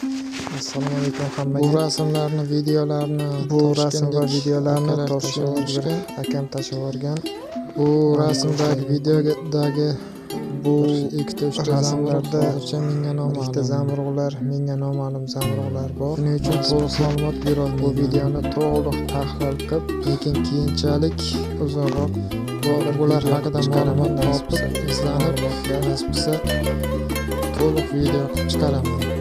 Assalomu alaykum hammaga. Bu rasmlarni, videolarni, Toshkentga akam tashlab yuborgan. Bu rasmdagi videodagi bu ikkita uchta rasmlarda menga noma'lum. Ikkita zamburug'lar, menga noma'lum zamburug'lar bor. Shuning uchun to'liq ma'lumot bera olmayman. Bu videoni to'liq tahlil qilib, lekin keyinchalik uzoqroq bular haqida ma'lumot topib, izlanib, nasib bo'lsa to'liq video qilib chiqaraman.